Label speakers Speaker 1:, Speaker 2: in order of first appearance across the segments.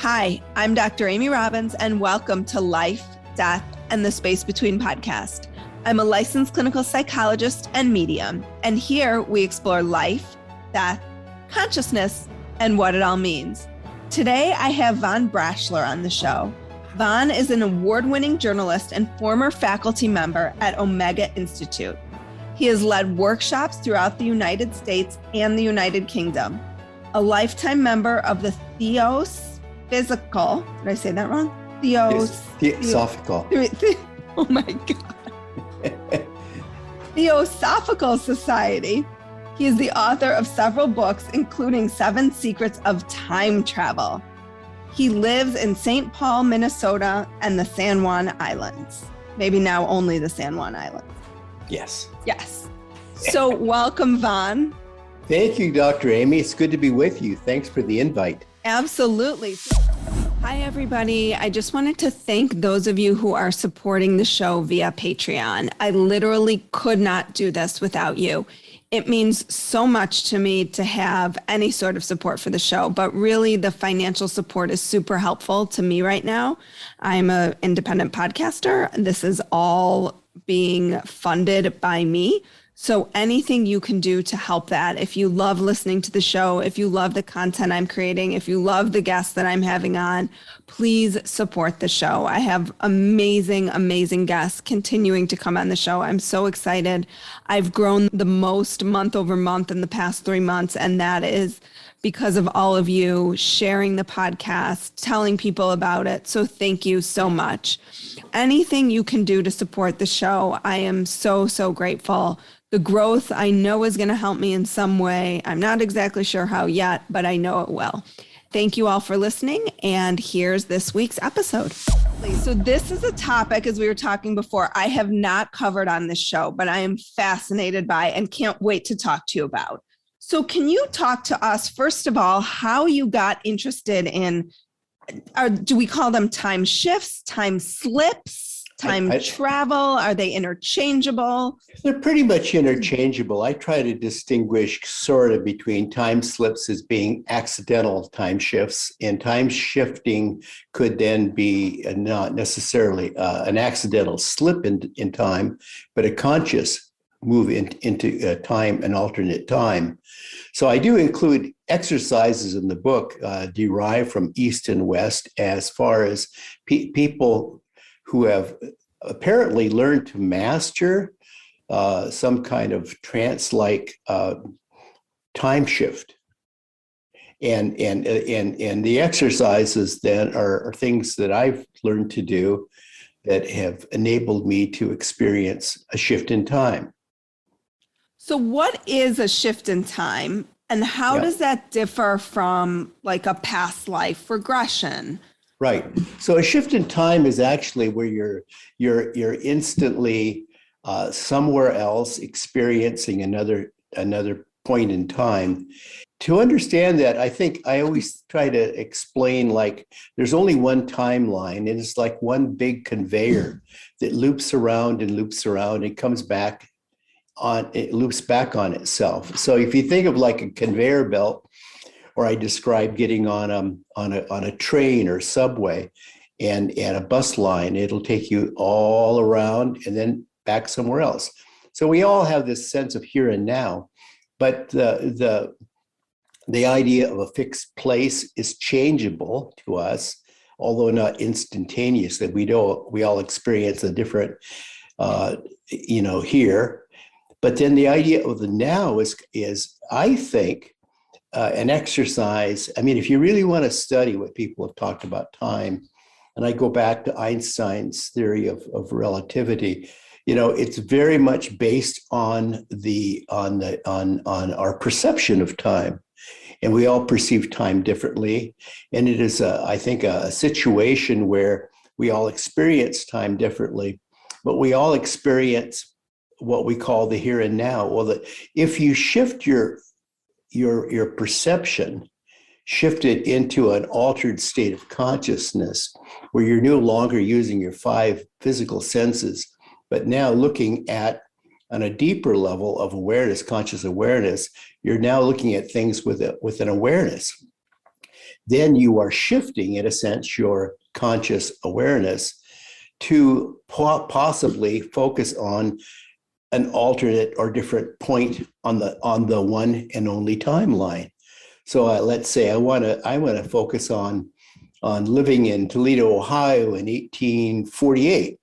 Speaker 1: Hi, I'm Dr. Amy Robbins, and welcome to Life, Death, and the Space Between podcast. I'm a licensed clinical psychologist and medium, and here we explore life, death, consciousness, and what it all means. Today, I have Von Braschler on the show. Von is an award-winning journalist and former faculty member at Omega Institute. He has led workshops throughout the United States and the United Kingdom. A lifetime member of the Theosophical, did I say that wrong?
Speaker 2: Theosophical.
Speaker 1: Oh my God. Theosophical Society. He is the author of several books, including 7 Secrets of Time Travel. He lives in St. Paul, Minnesota, and the San Juan Islands. Maybe now only the San Juan Islands.
Speaker 2: Yes.
Speaker 1: Yes. So welcome, Von.
Speaker 2: Thank you, Dr. Amy. It's good to be with you. Thanks for the invite.
Speaker 1: Absolutely. Hi, everybody. I just wanted to thank those of you who are supporting the show via Patreon. I literally could not do this without you. It means so much to me to have any sort of support for the show, but really the financial support is super helpful to me right now. I'm an independent podcaster. This is all being funded by me. So anything you can do to help that, if you love listening to the show, if you love the content I'm creating, if you love the guests that I'm having on, please support the show. I have amazing, amazing guests continuing to come on the show. I'm so excited. I've grown the most month over month in the past 3 months, and that is because of all of you sharing the podcast, telling people about it. So thank you so much. Anything you can do to support the show, I am so, so grateful. The growth I know is going to help me in some way. I'm not exactly sure how yet, but I know it will. Thank you all for listening. And here's this week's episode. So this is a topic, as we were talking before, I have not covered on this show, but I am fascinated by and can't wait to talk to you about. So can you talk to us, first of all, how you got interested in, do we call them time shifts, time slips? Time travel? Are they interchangeable?
Speaker 2: They're pretty much interchangeable. I try to distinguish sort of between time slips as being accidental time shifts, and time shifting could then be not necessarily an accidental slip in time, but a conscious move into time, an alternate time. So I do include exercises in the book derived from East and West as far as people who have apparently learned to master some kind of trance-like time shift. And the exercises then are things that I've learned to do that have enabled me to experience a shift in time.
Speaker 1: So what is a shift in time, and how does that differ from like a past life regression?
Speaker 2: Right. So a shift in time is actually where you're instantly somewhere else experiencing another point in time. To understand that, I think I always try to explain like there's only one timeline, and it's like one big conveyor that loops around and comes back on, it loops back on itself. So if you think of like a conveyor belt, or I describe getting on a train or subway and a bus line, it'll take you all around and then back somewhere else. So we all have this sense of here and now, but the idea of a fixed place is changeable to us, although not instantaneous. That we all experience a different, here. But then the idea of the now is I think, an exercise. I mean, if you really want to study what people have talked about time, and I go back to Einstein's theory of relativity, it's very much based on our perception of time, and we all perceive time differently. And it is, I think, a situation where we all experience time differently, but we all experience what we call the here and now. Well, if you shift your perception, shift it into an altered state of consciousness where you're no longer using your 5 physical senses, but now looking at on a deeper level of awareness, conscious awareness, you're now looking at things with an awareness. then you are shifting, in a sense, your conscious awareness to possibly focus on an alternate or different point on the one and only timeline. So let's say I want to focus on living in Toledo, Ohio in 1848.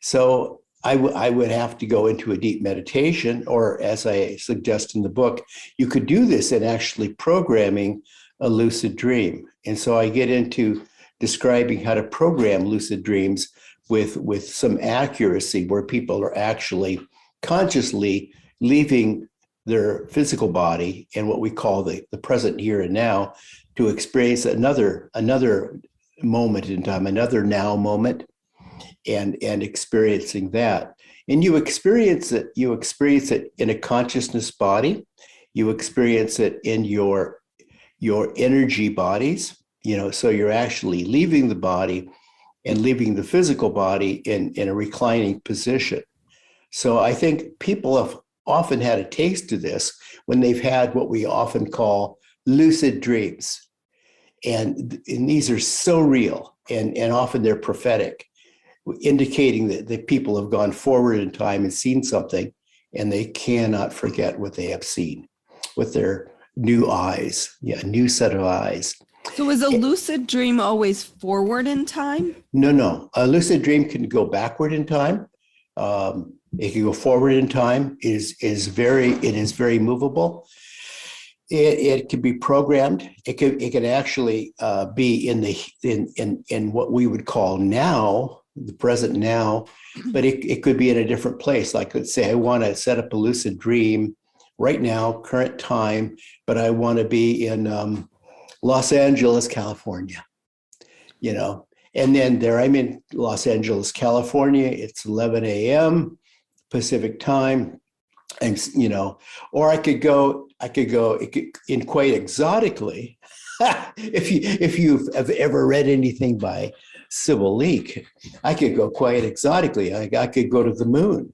Speaker 2: So I would have to go into a deep meditation, or as I suggest in the book, you could do this in actually programming a lucid dream. And so I get into describing how to program lucid dreams with some accuracy, where people are actually consciously leaving their physical body and what we call the present here and now to experience another moment in time, another now moment, and experiencing that. And you experience it in a consciousness body. You experience it in your energy bodies, so you're actually leaving the body and leaving the physical body in a reclining position. So I think people have often had a taste of this when they've had what we often call lucid dreams. And these are so real, and often they're prophetic, indicating that people have gone forward in time and seen something, and they cannot forget what they have seen with their new eyes, a new set of eyes.
Speaker 1: So is a lucid dream always forward in time?
Speaker 2: No. A lucid dream can go backward in time. It can go forward in time. It is very movable. It can be programmed. It can actually be in what we would call now, the present now, but it could be in a different place. Like, let's say I want to set up a lucid dream right now, current time, but I want to be in Los Angeles, California, and then there I'm in Los Angeles, California. It's 11 a.m. Pacific time. And, or I could go in quite exotically. if you've ever read anything by Sybil Leek, I could go quite exotically. I could go to the moon.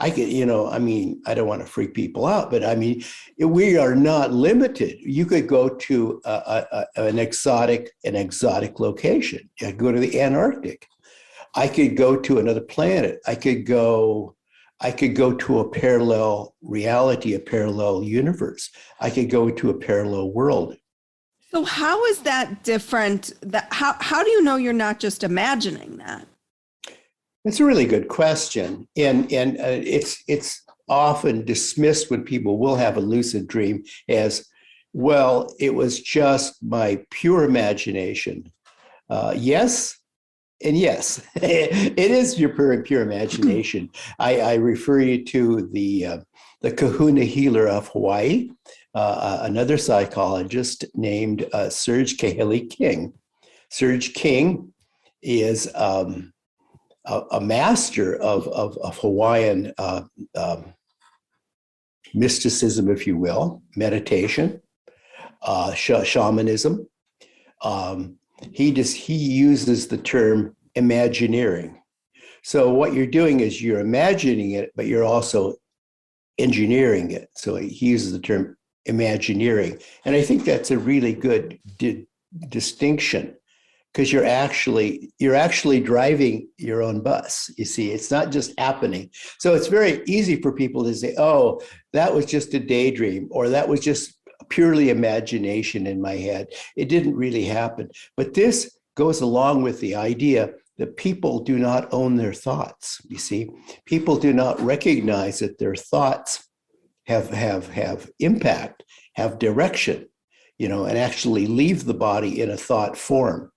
Speaker 2: I could, I don't want to freak people out, but we are not limited. You could go to an exotic location. I could go to the Antarctic. I could go to another planet. I could go to a parallel reality, a parallel universe. I could go to a parallel world.
Speaker 1: So how is that different? How do you know you're not just imagining that?
Speaker 2: That's a really good question. And it's often dismissed when people will have a lucid dream as, well, it was just my pure imagination. Yes. And yes, it is your pure imagination. I refer you to the Kahuna healer of Hawaii, another psychologist named Serge Kahele King. Serge King is a master of Hawaiian mysticism, if you will, meditation, shamanism. He uses the term imagineering. So what you're doing is you're imagining it, but you're also engineering it. So he uses the term imagineering. And I think that's a really good distinction, because you're actually driving your own bus. You see, it's not just happening. So it's very easy for people to say, oh, that was just a daydream, or that was just purely imagination in my head. It didn't really happen. But this goes along with the idea that people do not own their thoughts. You see, people do not recognize that their thoughts have impact, have direction, and actually leave the body in a thought form.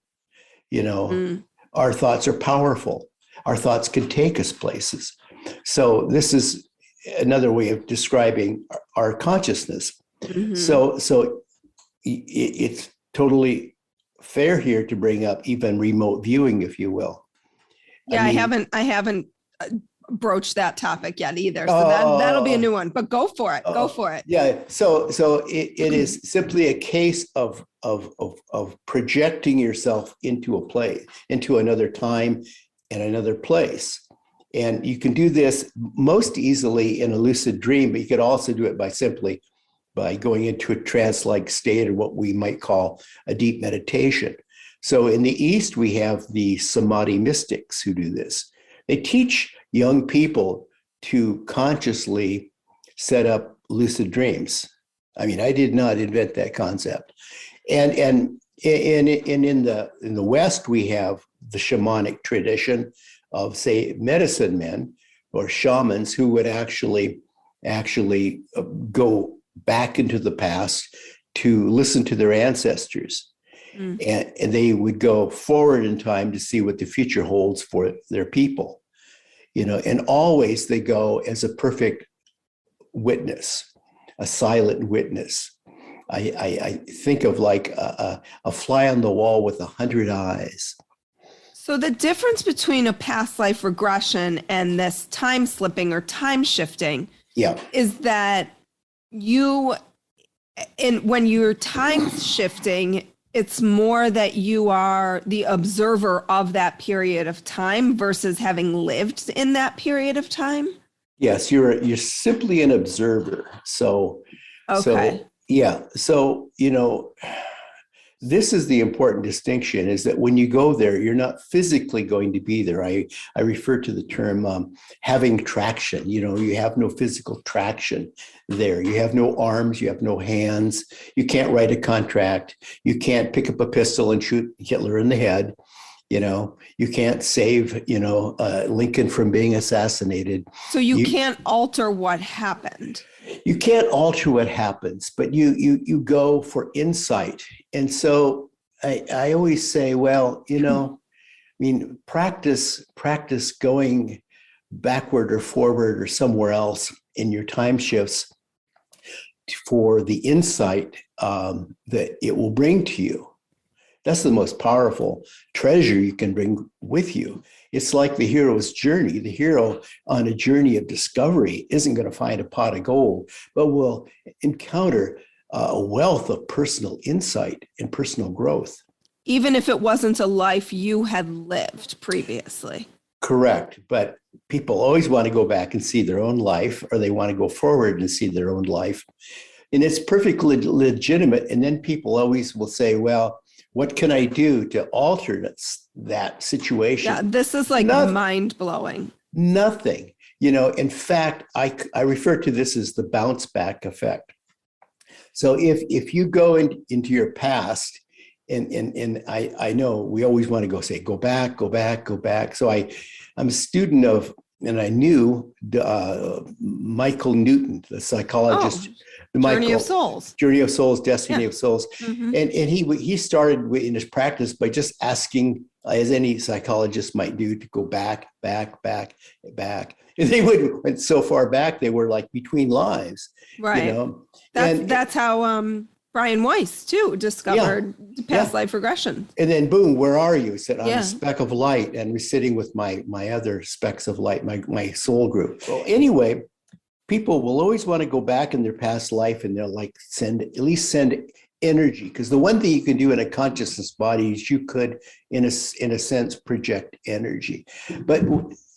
Speaker 2: Our thoughts are powerful. Our thoughts can take us places. So this is another way of describing our consciousness. Mm-hmm. So it's totally fair here to bring up even remote viewing, if you will.
Speaker 1: Yeah, I haven't broached that topic yet either. So that'll be a new one, but go for it. Go for it.
Speaker 2: Yeah. So it is simply a case of projecting yourself into a place, into another time and another place. And you can do this most easily in a lucid dream, but you could also do it by simply by going into a trance-like state, or what we might call a deep meditation. So in the East, we have the Samadhi mystics who do this. They teach young people to consciously set up lucid dreams. I mean, I did not invent that concept. And in the West, we have the shamanic tradition of, say, medicine men or shamans who would actually go back into the past to listen to their ancestors. And they would go forward in time to see what the future holds for their people, and always they go as a perfect witness, a silent witness. I think of like a fly on the wall with 100 eyes.
Speaker 1: So the difference between a past life regression and this time slipping or time shifting is that when you're time shifting, it's more that you are the observer of that period of time versus having lived in that period of time.
Speaker 2: Yes, you're simply an observer. So,
Speaker 1: okay.
Speaker 2: So, this is the important distinction, is that when you go there, you're not physically going to be there. I refer to the term having traction. You have no physical traction there. You have no arms, you have no hands. You can't write a contract. You can't pick up a pistol and shoot Hitler in the head. You can't save, Lincoln from being assassinated.
Speaker 1: So you can't alter what happened.
Speaker 2: You can't alter what happens, but you go for insight. And so I always say, well, practice going backward or forward or somewhere else in your time shifts for the insight that it will bring to you. That's the most powerful treasure you can bring with you. It's like the hero's journey. The hero on a journey of discovery isn't going to find a pot of gold, but will encounter a wealth of personal insight and personal growth.
Speaker 1: Even if it wasn't a life you had lived previously.
Speaker 2: Correct. But people always want to go back and see their own life, or they want to go forward and see their own life. And it's perfectly legitimate. And then people always will say, well, what can I do to alter that situation?
Speaker 1: Yeah, this is like mind-blowing.
Speaker 2: Nothing. In fact, I refer to this as the bounce back effect. So if you go into your past, and I know we always want to go back, go back, go back. So I'm a student of, and I knew Michael Newton, the psychologist.
Speaker 1: Journey of Souls,
Speaker 2: Destiny of Souls. Mm-hmm. And he started in his practice by just asking, as any psychologist might do, to go back. And they went so far back, they were like between lives.
Speaker 1: Right. That's how Brian Weiss too discovered past life regression.
Speaker 2: And then boom, where are you? He said, I'm a speck of light, and we're sitting with my other specks of light, my soul group. Well, anyway, people will always want to go back in their past life, and they'll like send energy, because the one thing you can do in a consciousness body is you could, in a sense, project energy. But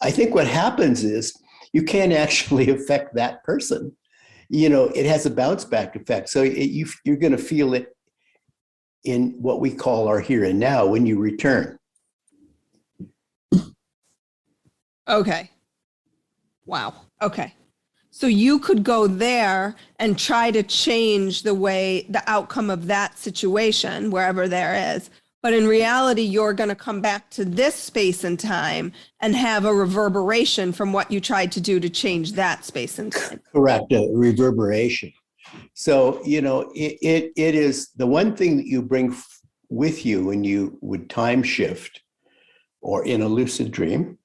Speaker 2: I think what happens is you can't actually affect that person. It has a bounce back effect. So you're going to feel it in what we call our here and now when you return.
Speaker 1: Okay. Wow. Okay. So you could go there and try to change the outcome of that situation, wherever there is. But in reality, you're going to come back to this space and time and have a reverberation from what you tried to do to change that space and time.
Speaker 2: Correct. A reverberation. So, it is the one thing that you bring with you when you would time shift or in a lucid dream,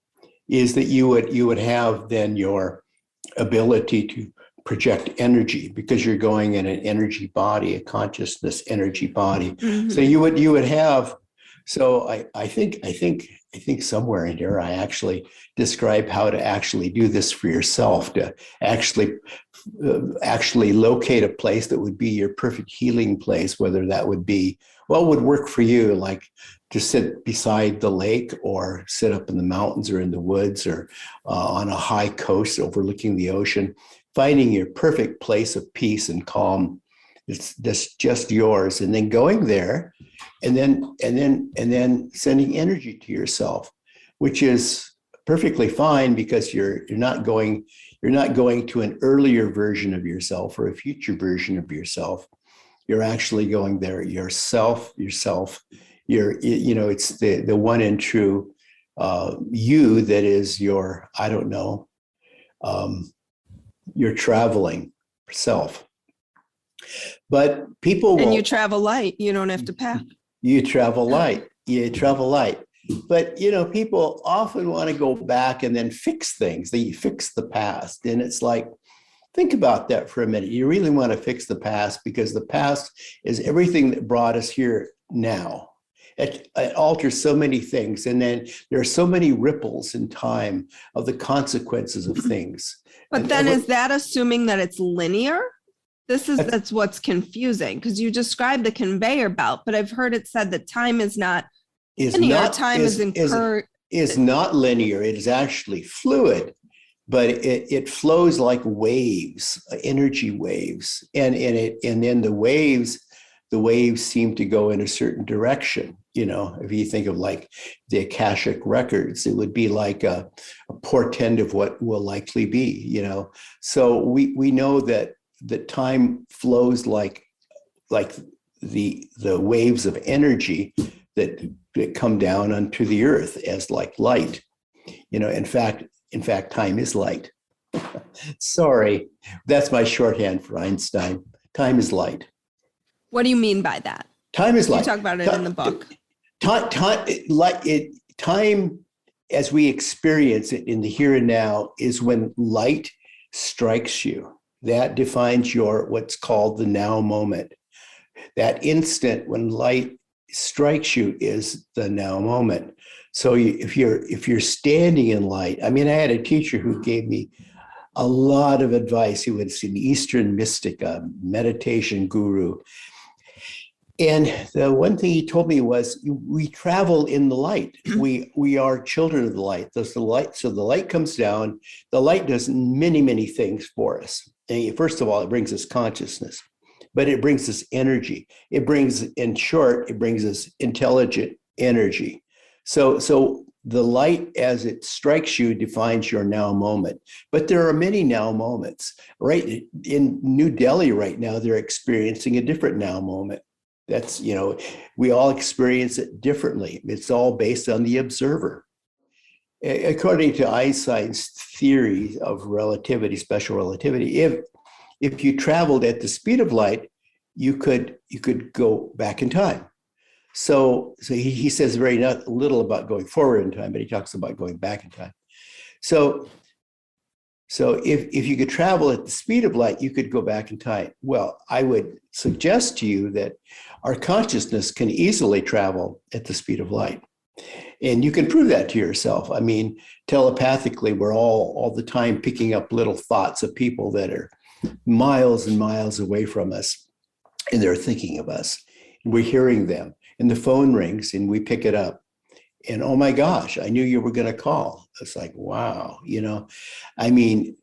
Speaker 2: is that you would have then your ability to project energy, because you're going in an energy body, a consciousness energy body. Mm-hmm. So you would have So I think somewhere in here I actually describe how to actually do this for yourself, to actually locate a place that would be your perfect healing place, whether that would be what would work for you, like to sit beside the lake or sit up in the mountains or in the woods or on a high coast overlooking the ocean, finding your perfect place of peace and calm. It's just yours, and then going there, and then sending energy to yourself, which is perfectly fine because you're not going to an earlier version of yourself or a future version of yourself. You're actually going there yourself. It's the one and true you that is your, I don't know, your traveling self. But people
Speaker 1: And
Speaker 2: will,
Speaker 1: you travel light. You don't have to pack.
Speaker 2: you travel light. You travel light. But people often want to go back and then fix things. They fix the past. And it's like, think about that for a minute. You really want to fix the past because the past is everything that brought us here now. It alters so many things. And then there are so many ripples in time of the consequences of things.
Speaker 1: But then is that assuming that it's linear? That's what's confusing, because you described the conveyor belt, but I've heard it said that time is not linear. Time is
Speaker 2: not linear. It is actually fluid, but it flows like waves, energy waves, and then the waves seem to go in a certain direction. If you think of like the Akashic records, it would be like a portend of what will likely be. So we know that time flows like the waves of energy that come down onto the earth as like light. In fact, time is light. Sorry, that's my shorthand for Einstein. Time is light.
Speaker 1: What do you mean by that?
Speaker 2: Time is light.
Speaker 1: You talk about it in the book.
Speaker 2: Time, as we experience it in the here and now, is when light strikes you. That defines what's called the now moment. That instant when light strikes you is the now moment. So if you're standing in light, I had a teacher who gave me a lot of advice. He was an Eastern mystic, a meditation guru. And the one thing he told me was, we travel in the light. We are children of the light. So the light comes down. The light does many, many things for us. And first of all, it brings us consciousness, but it brings us energy. It brings us intelligent energy. So the light, as it strikes you, defines your now moment. But there are many now moments. Right in New Delhi right now, they're experiencing a different now moment. That's, we all experience it differently. It's all based on the observer. According to Einstein's theory of relativity, special relativity, if you traveled at the speed of light, you could go back in time. So he says very little about going forward in time, but he talks about going back in time. So if you could travel at the speed of light, you could go back in time. Well, I would suggest to you that our consciousness can easily travel at the speed of light. And you can prove that to yourself. Telepathically, we're all the time picking up little thoughts of people that are miles and miles away from us, and they're thinking of us. And we're hearing them. And the phone rings and we pick it up. And oh my gosh, I knew you were going to call. It's like, wow,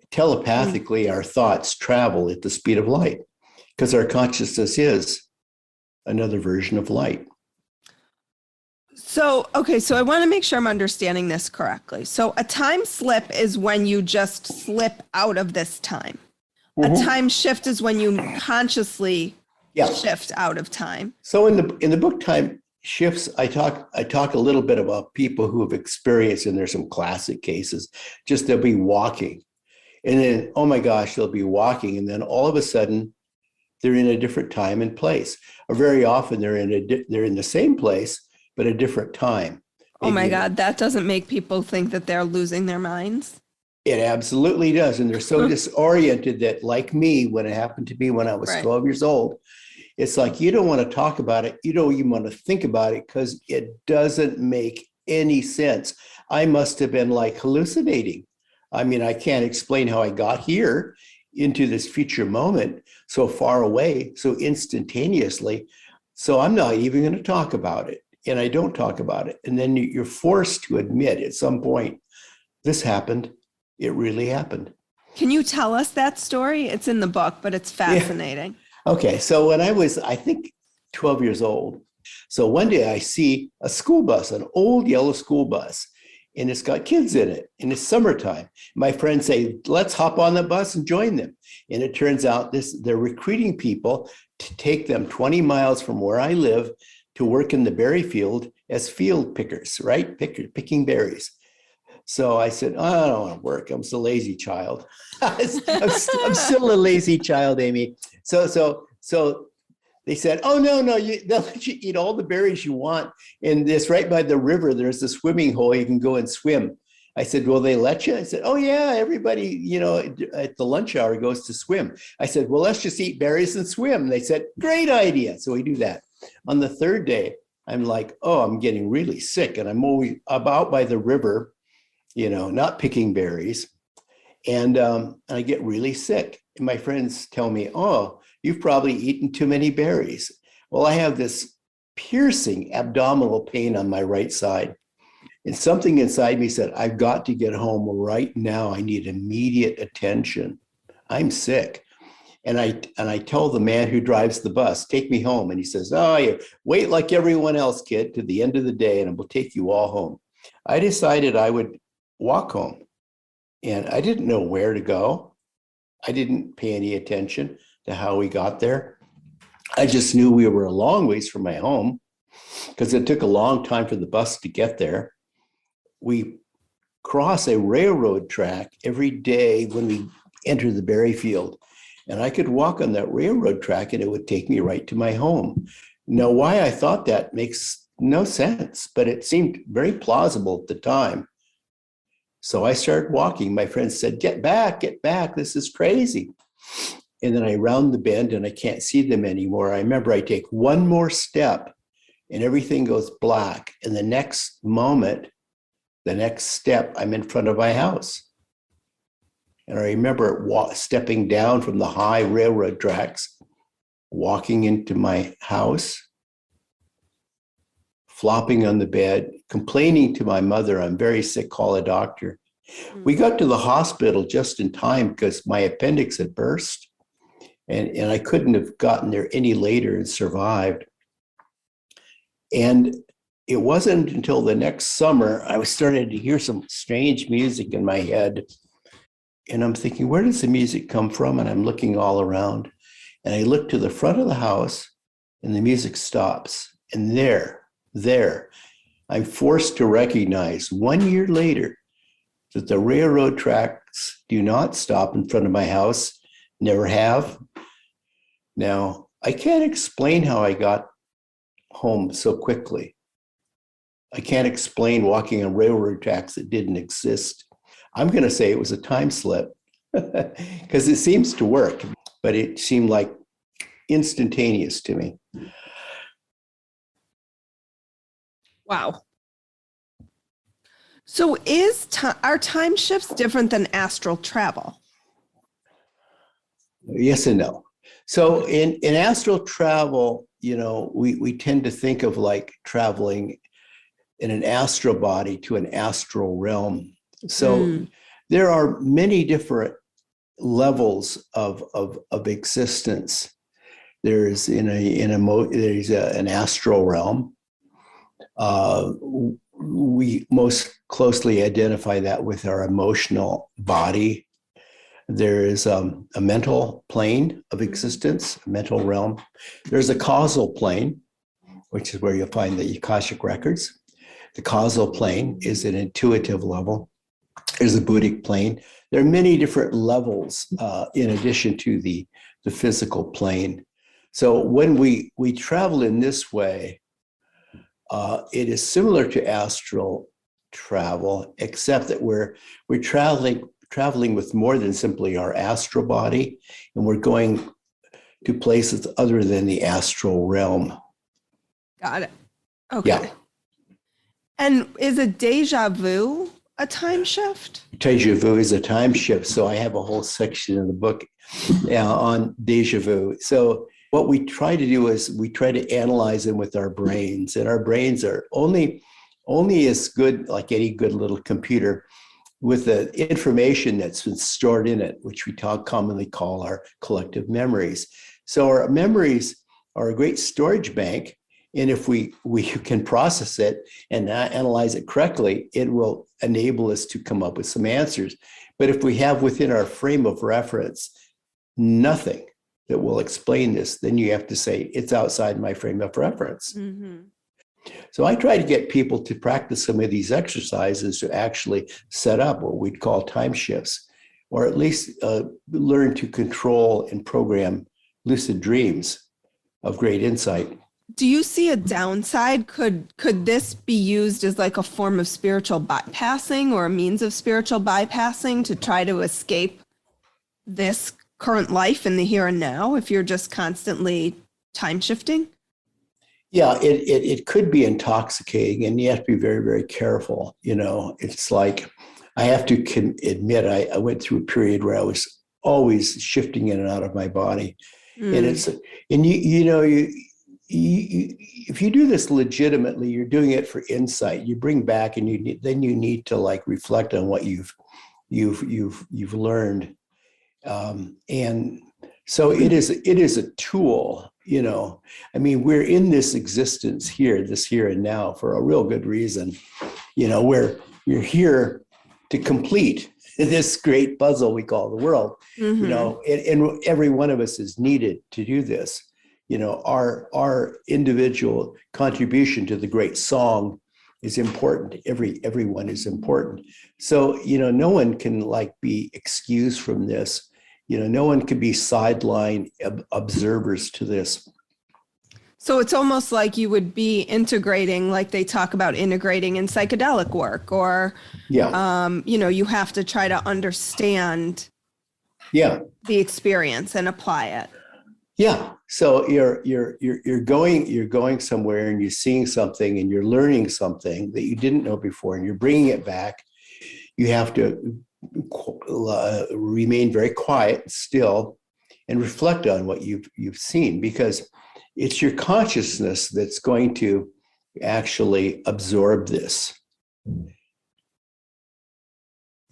Speaker 2: telepathically, our thoughts travel at the speed of light because our consciousness is another version of light.
Speaker 1: So I want to make sure I'm understanding this correctly. So a time slip is when you just slip out of this time. Mm-hmm. A time shift is when you consciously shift out of time.
Speaker 2: So in the book Time Shifts, I talk a little bit about people who have experienced, and there's some classic cases, just they'll be walking. And then, oh my gosh, they'll be walking. And then all of a sudden, they're in a different time and place. Or very often they're in the same place, but a different time.
Speaker 1: Oh my God, that doesn't make people think that they're losing their minds?
Speaker 2: It absolutely does. And they're so disoriented that, like me, when it happened to me when I was 12 years old, It's like you don't want to talk about it. You don't even want to think about it because it doesn't make any sense. I must have been like hallucinating. I mean, I can't explain how I got here into this future moment so far away, so instantaneously. So I'm not even going to talk about it. And I don't talk about it. And then you're forced to admit at some point, this happened. It really happened.
Speaker 1: Can you tell us that story? It's in the book, but it's fascinating.
Speaker 2: Yeah. Okay. So when I was, I think, 12 years old, so one day I see a school bus, an old yellow school bus, and it's got kids in it, and it's summertime. My friends say, let's hop on the bus and join them. And it turns out they're recruiting people to take them 20 miles from where I live to work in the berry field as field pickers, right? Picking berries. So I said, oh, I don't want to work. I'm still a lazy child. I'm still a lazy child, Amy. So they said, oh, no, they'll let you eat all the berries you want. And this right by the river, there's a swimming hole. You can go and swim. I said, will they let you? I said, oh, yeah, everybody, at the lunch hour goes to swim. I said, well, let's just eat berries and swim. They said, great idea. So we do that. On the third day, I'm like, oh, I'm getting really sick. And I'm always out by the river, not picking berries. And I get really sick. And my friends tell me, oh, you've probably eaten too many berries. Well, I have this piercing abdominal pain on my right side. And something inside me said, I've got to get home right now. I need immediate attention. I'm sick. And I tell the man who drives the bus, take me home. And he says, oh, you wait like everyone else, kid, to the end of the day, and we'll take you all home. I decided I would walk home. And I didn't know where to go. I didn't pay any attention to how we got there. I just knew we were a long ways from my home because it took a long time for the bus to get there. We cross a railroad track every day when we enter the berry field. And I could walk on that railroad track and it would take me right to my home. Now, why I thought that makes no sense, but it seemed very plausible at the time. So I started walking. My friends said, get back, this is crazy. And then I round the bend and I can't see them anymore. I remember I take one more step and everything goes black. And the next moment, the next step, I'm in front of my house. And I remember stepping down from the high railroad tracks, walking into my house, flopping on the bed, complaining to my mother, I'm very sick, call a doctor. We got to the hospital just in time because my appendix had burst and I couldn't have gotten there any later and survived. And it wasn't until the next summer, I was starting to hear some strange music in my head. And I'm thinking, where does the music come from? And I'm looking all around. And I look to the front of the house and the music stops. And there, I'm forced to recognize 1 year later that the railroad tracks do not stop in front of my house, never have. Now, I can't explain how I got home so quickly. I can't explain walking on railroad tracks that didn't exist. I'm going to say it was a time slip because it seems to work, but it seemed like instantaneous to me.
Speaker 1: Wow. So are time shifts different than astral travel?
Speaker 2: Yes and no. So in astral travel, we tend to think of like traveling in an astral body to an astral realm. So there are many different levels of existence. There's an astral realm. We most closely identify that with our emotional body. There is a mental plane of existence, a mental realm. There's a causal plane, which is where you'll find the Akashic records. The causal plane is an intuitive level. There's a Buddhic plane. There are many different levels in addition to the physical plane. So when we travel in this way, it is similar to astral travel, except that we're traveling with more than simply our astral body, and we're going to places other than the astral realm.
Speaker 1: Got it. Okay.
Speaker 2: Yeah.
Speaker 1: And is a déjà vu a time shift?
Speaker 2: Déjà vu is a time shift. So I have a whole section in the book on déjà vu. So what we try to do is we try to analyze them with our brains, and our brains are only as good, like any good little computer, with the information that's been stored in it, which we commonly call our collective memories. So our memories are a great storage bank. And if we can process it and analyze it correctly, it will enable us to come up with some answers. But if we have within our frame of reference nothing that will explain this, then you have to say it's outside my frame of reference.
Speaker 1: Mm-hmm.
Speaker 2: So I try to get people to practice some of these exercises to actually set up what we'd call time shifts, or at least learn to control and program lucid dreams of great insight.
Speaker 1: Do you see a downside? Could this be used as like a form of spiritual bypassing or a means of spiritual bypassing to try to escape this current life in the here and now if you're just constantly time shifting?
Speaker 2: Yeah, it could be intoxicating, and you have to be very, very careful. It's like, I have to admit, I went through a period where I was always shifting in and out of my body. And if you do this legitimately, you're doing it for insight. You bring back, and you need to like reflect on what you've learned. And so it is a tool. I mean, we're in this existence here, this here and now, for a real good reason. We're here to complete this great puzzle we call the world. Mm-hmm. And every one of us is needed to do this. Our individual contribution to the great song is important. Everyone is important. So, no one can be excused from this. No one can be sideline observers to this.
Speaker 1: So it's almost like you would be integrating, like they talk about integrating in psychedelic work, or, you have to try to understand the experience and apply it.
Speaker 2: Yeah. So you're going somewhere, and you're seeing something, and you're learning something that you didn't know before, and you're bringing it back. You have to remain very quiet, still, and reflect on what you've seen, because it's your consciousness that's going to actually absorb this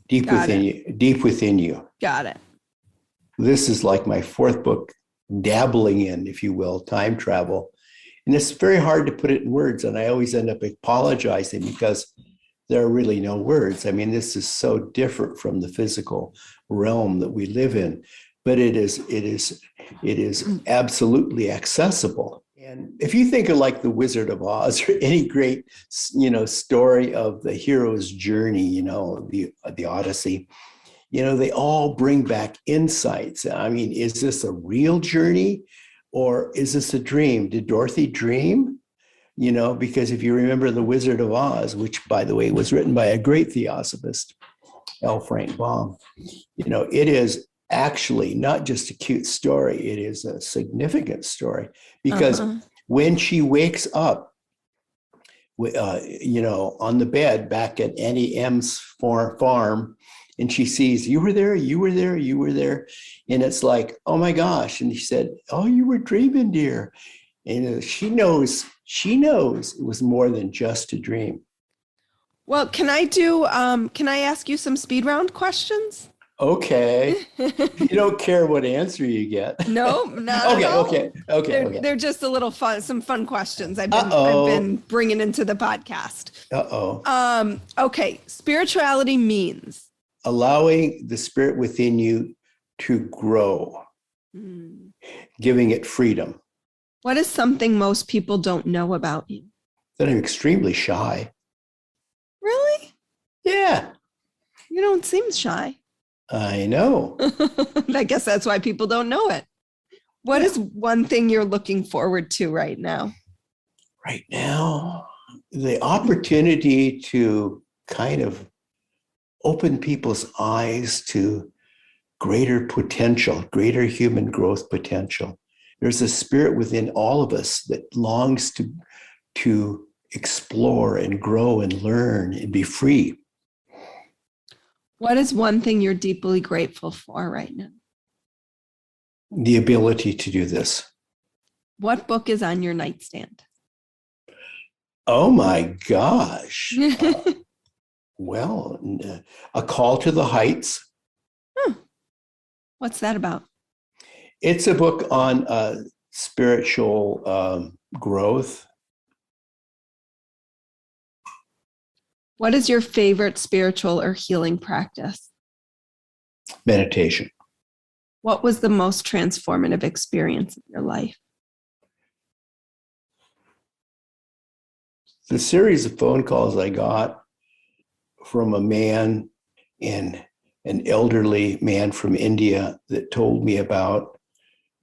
Speaker 2: deep within you.
Speaker 1: Got it.
Speaker 2: This is like my fourth book, dabbling in, if you will, time travel. And it's very hard to put it in words. And I always end up apologizing because there are really no words. I mean, this is so different from the physical realm that we live in, but it is absolutely accessible. And if you think of like the Wizard of Oz or any great, story of the hero's journey, the Odyssey, they all bring back insights. I mean, is this a real journey, or is this a dream? Did Dorothy dream? Because if you remember the Wizard of Oz, which, by the way, was written by a great theosophist, L. Frank Baum, it is actually not just a cute story. It is a significant story, because when she wakes up, on the bed back at Auntie M's farm, and she sees, you were there. And it's like, oh my gosh. And she said, oh, you were dreaming, dear. And she knows it was more than just a dream.
Speaker 1: Well, can I ask you some speed round questions?
Speaker 2: Okay. You don't care what answer you get.
Speaker 1: No, not at all.
Speaker 2: Okay.
Speaker 1: They're just a little fun, some fun questions I've been bringing into the podcast. Okay. Spirituality means
Speaker 2: allowing the spirit within you to grow, giving it freedom.
Speaker 1: What is something most people don't know about you?
Speaker 2: That I'm extremely shy.
Speaker 1: Really?
Speaker 2: Yeah.
Speaker 1: You don't seem shy.
Speaker 2: I know.
Speaker 1: I guess that's why people don't know it. What is one thing you're looking forward to right now?
Speaker 2: Right now, the opportunity to kind of open people's eyes to greater potential, greater human growth potential. There's a spirit within all of us that longs to explore and grow and learn and be free.
Speaker 1: What is one thing you're deeply grateful for right now?
Speaker 2: The ability to do this.
Speaker 1: What book is on your nightstand?
Speaker 2: Oh my gosh. Well, A Call to the Heights.
Speaker 1: What's that about?
Speaker 2: It's a book on spiritual growth.
Speaker 1: What is your favorite spiritual or healing practice?
Speaker 2: Meditation.
Speaker 1: What was the most transformative experience of your life?
Speaker 2: The series of phone calls I got from a man, an elderly man from India, that told me about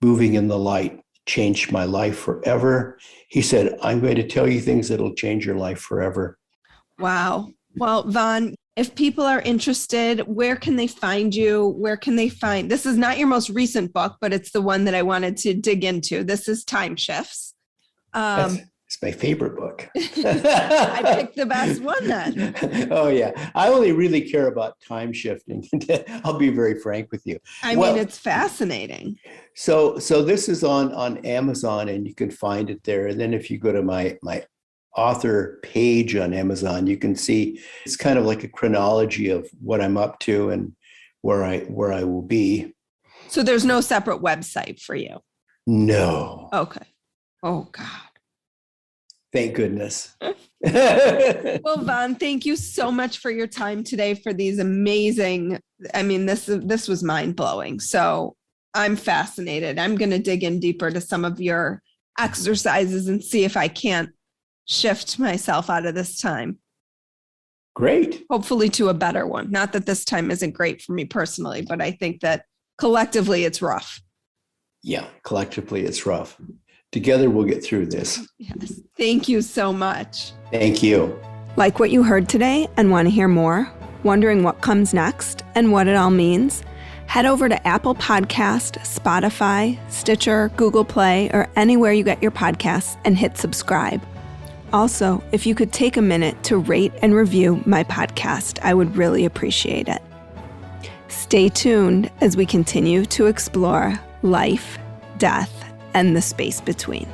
Speaker 2: moving in the light changed my life forever. He said, I'm going to tell you things that'll change your life forever.
Speaker 1: Wow. Well, Vaughn, if people are interested, where can they find you? Where can they find, this is not your most recent book, but it's the one that I wanted to dig into. This is Time Shifts.
Speaker 2: It's my favorite book.
Speaker 1: I picked the best one then.
Speaker 2: Oh yeah. I only really care about time shifting. I'll be very frank with you.
Speaker 1: I mean, it's fascinating.
Speaker 2: So this is on Amazon, and you can find it there. And then if you go to my author page on Amazon, you can see it's kind of like a chronology of what I'm up to and where I will be.
Speaker 1: So there's no separate website for you?
Speaker 2: No.
Speaker 1: Okay. Oh God.
Speaker 2: Thank goodness.
Speaker 1: Well, Vaughn, thank you so much for your time today, for these amazing, I mean, this was mind-blowing. So I'm fascinated. I'm going to dig in deeper to some of your exercises and see if I can't shift myself out of this time.
Speaker 2: Great.
Speaker 1: Hopefully to a better one. Not that this time isn't great for me personally, but I think that collectively it's rough.
Speaker 2: Yeah, collectively it's rough. Together we'll get through this.
Speaker 1: Yes. Thank you so much.
Speaker 2: Thank you.
Speaker 1: Like what you heard today and want to hear more? Wondering what comes next and what it all means? Head over to Apple Podcast, Spotify, Stitcher, Google Play, or anywhere you get your podcasts and hit subscribe. Also, if you could take a minute to rate and review my podcast, I would really appreciate it. Stay tuned as we continue to explore life, death, and the space between.